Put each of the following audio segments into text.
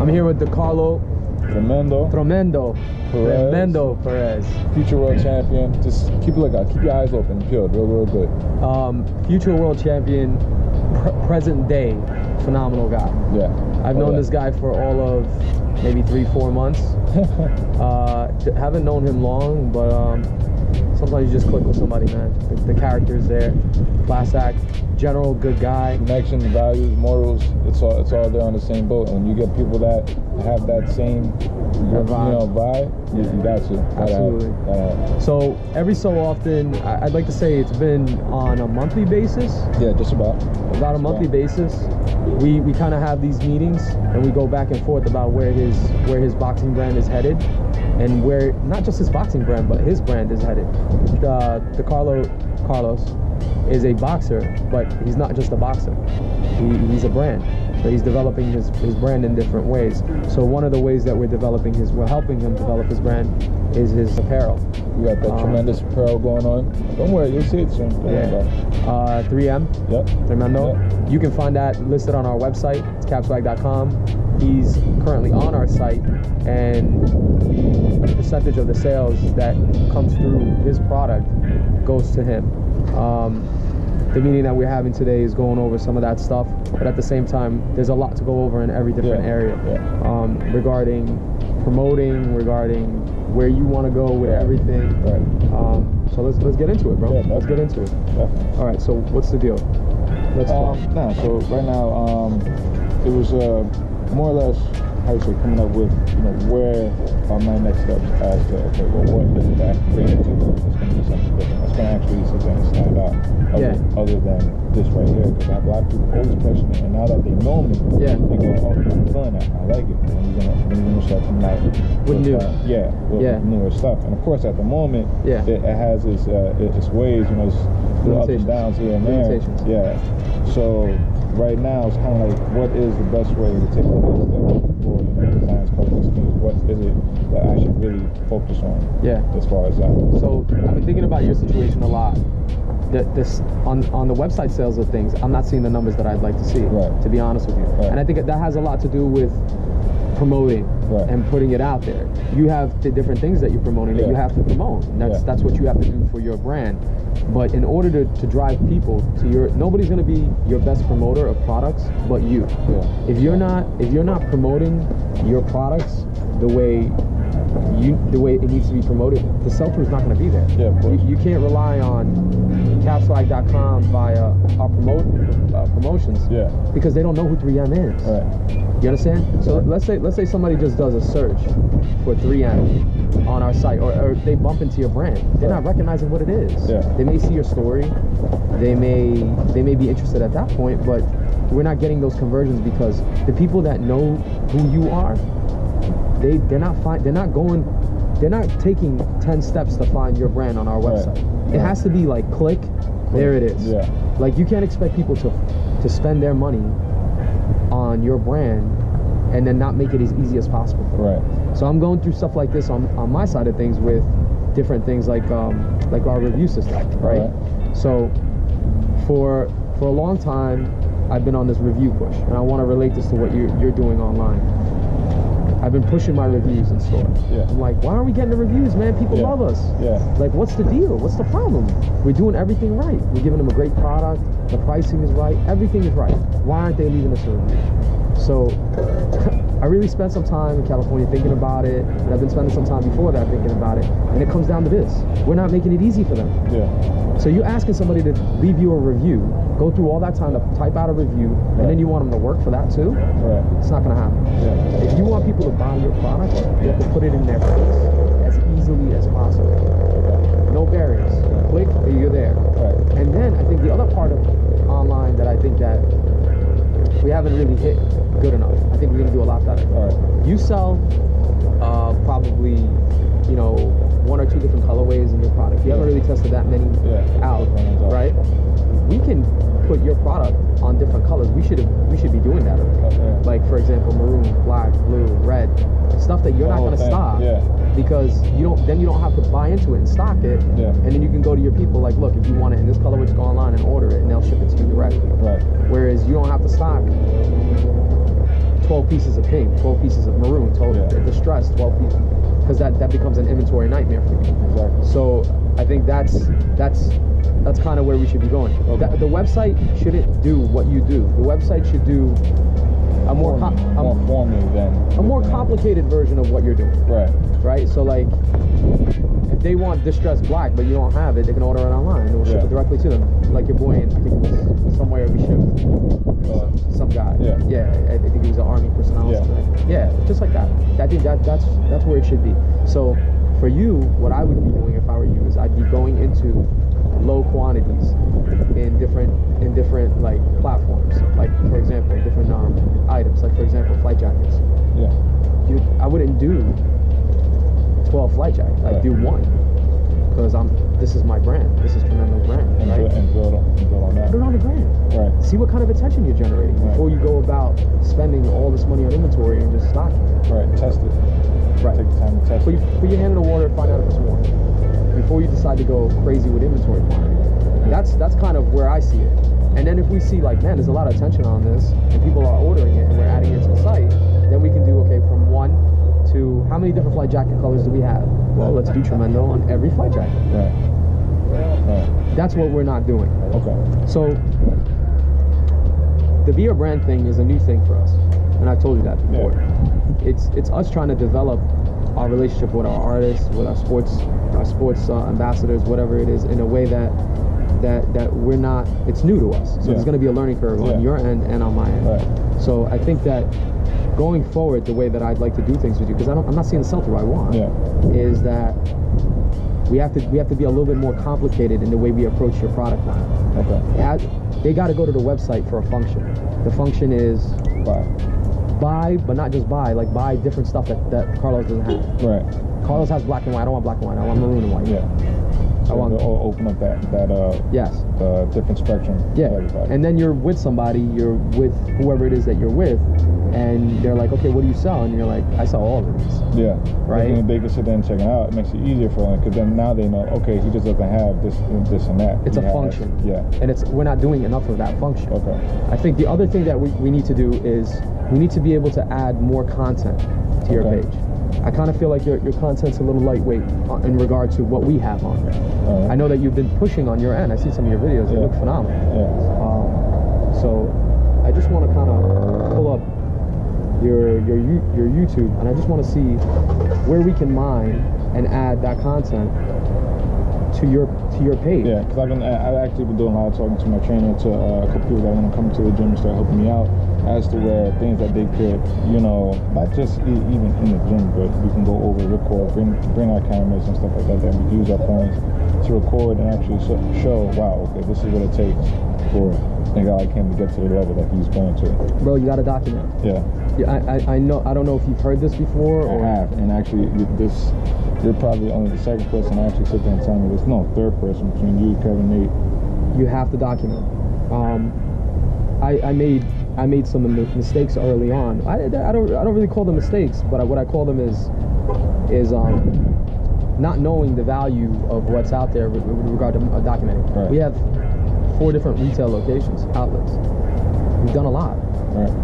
I'm here with Decarlo. 3mendo. Perez. Future world champion. Just keep a lookout. Keep your eyes open and peeled. Real good. Future world champion, present day, phenomenal guy. Yeah. I've known this guy for all of maybe 3-4 months. Haven't known him long, but sometimes you just click with somebody, man. The character's there. Class act. General good guy. Connections, values, morals. It's all there on the same boat. And when you get people that have that same vibe, you got to. Absolutely. So every so often, I'd like to say it's been on a monthly basis. Yeah, just about. About a monthly basis. We kind of have these meetings and we go back and forth about where his boxing brand is headed, and where not just his boxing brand but his brand is headed. Carlos is a boxer, but he's not just a boxer. He's a brand. So he's developing his brand in different ways. So one of the ways that we're helping him develop his brand is his apparel. You got that tremendous apparel going on. Don't worry, you'll see it soon. 3M. Yep. 3mendo. Yep. You can find that listed on our website. It's capswag.com. He's currently on our site, and the percentage of the sales that comes through his product goes to him. The meeting that we're having today is going over some of that stuff, but at the same time, there's a lot to go over in every different area. Regarding promoting, regarding where you want to go with everything. So let's get into it, bro. Let's get into it. All right. So what's the deal? Let's talk. So right now, it was more or less, how you say, coming up with where are my next steps as to what is it that I can bring into it's going to be something different. It's going to actually sit there and stand out. Other than this right here, because I have a lot of people always question it, and now that they know me, they go, oh, I'm feeling that, I like it. And you're gonna start coming out with newer stuff. And of course, at the moment, it has its ways, its ups and downs here and there. So right now, it's kind of like, what is the best way to take the next step for designs, colors, schemes? What is it that I should really focus on? As far as that. So I've been thinking about your situation a lot. On the website sales of things, I'm not seeing the numbers that I'd like to see, to be honest with you. And I think that has a lot to do with promoting and putting it out there. You have the different things that you're promoting that you have to promote. That's what you have to do for your brand. But in order to drive people to nobody's going to be your best promoter of products but you. If you're not promoting your products the way it needs to be promoted, the sell-through is not going to be there. You can't rely on capswag.com via our promotions because they don't know who 3M is. You understand? So let's say somebody just does a search for 3M on our site, or they bump into your brand. They're not recognizing what it is. They may see your story, they may be interested at that point, but we're not getting those conversions because the people that know who you are, they're not taking 10 steps to find your brand on our website. It has to be like click, there it is. Like, you can't expect people to spend their money on your brand and then not make it as easy as possible for them. So I'm going through stuff like this on my side of things with different things like our review system, So for a long time I've been on this review push, and I want to relate this to what you're doing online. I've been pushing my reviews in store. I'm like, why aren't we getting the reviews, man? People love us. Like, what's the deal? What's the problem? We're doing everything right. We're giving them a great product. The pricing is right. Everything is right. Why aren't they leaving us a review? So I really spent some time in California thinking about it, and I've been spending some time before that thinking about it, and it comes down to this. We're not making it easy for them. So you're asking somebody to leave you a review, go through all that time to type out a review, and then you want them to work for that too? It's not going to happen. If you want people to buy your product, you have to put it in their face as easily as possible. No barriers. Click, you're there. And then I think the other part of online that I think that we haven't really hit good enough, I think we're going to do a lot better. You sell probably, 1 or 2 different colorways in your product. You haven't really tested that many out, right? We can put your product on different colors. We should be doing that already. Like, for example, maroon, black, blue, red, stuff that you're not going to stock because you don't have to buy into it and stock it. And then you can go to your people like, look, if you want it in this color, just go online and order it, and they'll ship it to you directly. Whereas you don't have to stock 12 pieces of pink, 12 pieces of maroon, 12 distressed, 12 pieces, because that becomes an inventory nightmare for you. Exactly. So I think that's kind of where we should be going. Okay. The website shouldn't do what you do. The website should do a more complicated version of what you're doing. Right. So like, if they want distressed black but you don't have it, they can order it online and we'll ship it directly to them. Like your boy, I think it was somewhere we shipped. Some guy. I think he was an army personnel. Just like that. I think that's where it should be. So for you, what I would be doing if I were you is I'd be going into low quantities in different like platforms. Like for example, different items. Like for example, flight jackets. I wouldn't do 12 flight jackets. I'd do one because this is my brand. This is 3mendo's brand, right? And build on that. Put it on the brand. Right. See what kind of attention you're generating before you go about spending all this money on inventory and just stocking. Right. Test it. Right. Take the time to test it. Put your hand in the water and find out if it's warm before you decide to go crazy with inventory quantity. That's kind of where I see it. And then if we see like, man, there's a lot of attention on this and people are ordering it and we're adding it to the site, then we can do, okay, from 1 to how many different flight jacket colors do we have? Well, let's do 3mendo on every flight jacket. Right. That's what we're not doing. Okay. So the be a brand thing is a new thing for us, and I've told you that before. It's us trying to develop our relationship with our artists, with our sports ambassadors, whatever it is, in a way that we're not. It's new to us, so there's going to be a learning curve on your end and on my end. Right. So I think that going forward, the way that I'd like to do things with you, because I'm not seeing the sell-through I want, is that we have to be a little bit more complicated in the way we approach your product line. Okay. They got to go to the website for a function. The function is buy, but not just buy. Like buy different stuff that Carlos doesn't have. Right. Carlos has black and white. I don't want black and white. I want maroon and white. So I want to open up that different spectrum. And then you're with somebody. You're with whoever it is that you're with, and they're like, okay, what do you sell? And you're like, I sell all of these. Right. And they can sit there and check it out. It makes it easier for them because then now they know, okay, he just doesn't have this and that. It's a function. And we're not doing enough of that function. Okay. I think the other thing that we need to do is we need to be able to add more content to your page. I kind of feel like your content's a little lightweight in regard to what we have on there. I know that you've been pushing on your end. I see some of your videos. They look phenomenal. So I just want to kind of pull up your YouTube, and I just want to see where we can mine and add that content to your page. Because I've actually been doing a lot of talking to my trainer, to a couple people that want to come to the gym and start helping me out as to where things that they could, not just even in the gym, but we can go over, record, bring our cameras and stuff like that we can use our phones to record and actually show, wow, okay, this is what it takes for a guy like him to get to the level that he's going to. Bro, you got to document. I know. I don't know if you've heard this before. I have, and actually, you're probably only the second person to actually sit there and tell me this. No, third person between you, Kevin, Nate. You have to document. I made some mistakes early on. I don't really call them mistakes, but what I call them is not knowing the value of what's out there with regard to documenting. We have 4 different retail locations, outlets. We've done a lot,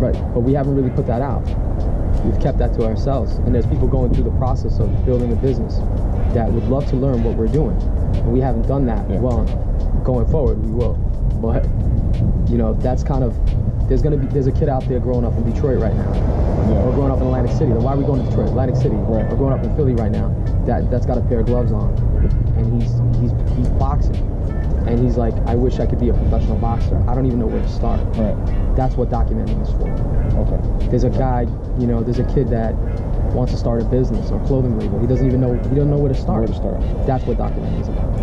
but we haven't really put that out. We've kept that to ourselves, and there's people going through the process of building a business that would love to learn what we're doing, and we haven't done that. Well, going forward we will, but that's kind of, there's a kid out there growing up in Detroit right now, or growing up in Atlantic City. Why are we going to Detroit? Atlantic City, or growing up in Philly right now, that's got a pair of gloves on, and he's boxing, and he's like, I wish I could be a professional boxer. I don't even know where to start. That's what documenting is for. There's a guy, there's a kid that wants to start a business or clothing label. He doesn't know where to start. That's what documenting is about.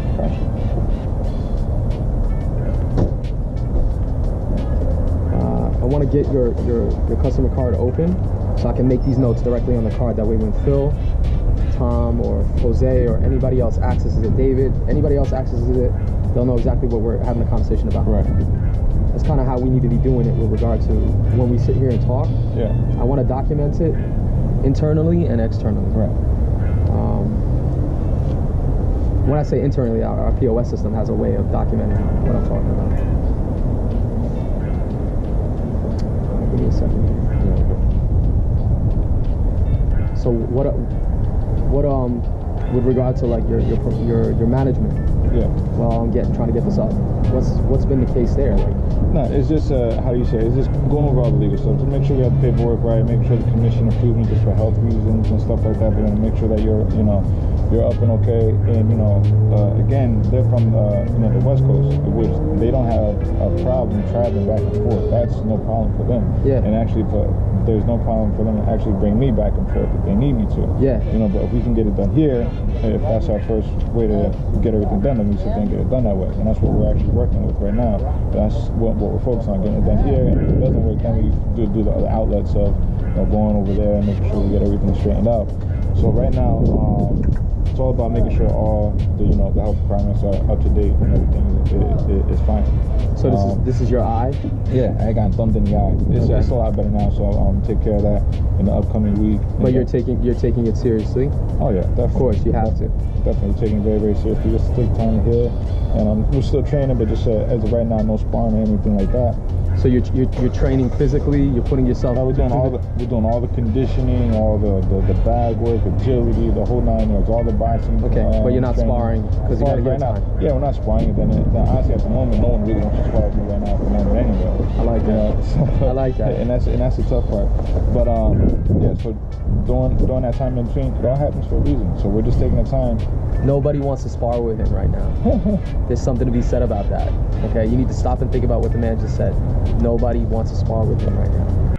I want to get your customer card open so I can make these notes directly on the card. That way when Phil, Tom, or Jose, or anybody else accesses it, David, anybody else accesses it, they'll know exactly what we're having a conversation about. That's kind of how we need to be doing it with regard to when we sit here and talk. I want to document it internally and externally. When I say internally, our POS system has a way of documenting what I'm talking about. Give me a second here. what with regard to like your management? Yeah. Well, I'm trying to get this up. What's been the case there? Like, no, it's just how do you say? It's just going over all the legal stuff to make sure we have the paperwork right, make sure the commission approved just for health reasons and stuff like that. We're gonna make sure that you're up and okay. And again, they're from the West Coast, which they don't have a problem traveling back and forth. That's no problem for them. Yeah. And actually, there's no problem for them to actually bring me back and forth if they need me to. Yeah. But if we can get it done here, if that's our first way to get everything done, then we should then get it done that way. And that's what we're actually working with right now. That's what we're focused on, getting it done here. And if it doesn't work, then we do the other outlets of going over there and making sure we get everything straightened out. So right now, it's all about making sure all the the health requirements are up to date and everything is fine. So this is your eye? Yeah, I got thumbed in the eye. It's a lot better now, so I'll take care of that in the upcoming week. But you're taking it seriously? Oh yeah, definitely. Of course, you have to. Definitely taking it very, very seriously. Just take time to heal, and we're still training, but just as of right now, no sparring or anything like that. So you're training physically. You're putting yourself. No, we're doing all the conditioning, all the bag work, agility, the whole 9 yards, all the boxing. Okay, but you're not sparring because you got to get time. Yeah, we're not sparring. And then honestly, at the moment, no one really wants to spar with me right now. At the moment, anyway. I like that. So, I like that. And that's the tough part. But yeah, so during that time in between, it all happens for a reason. So we're just taking the time. Nobody wants to spar with him right now. There's something to be said about that. Okay, you need to stop and think about what the man just said. Nobody wants to spar with him right now.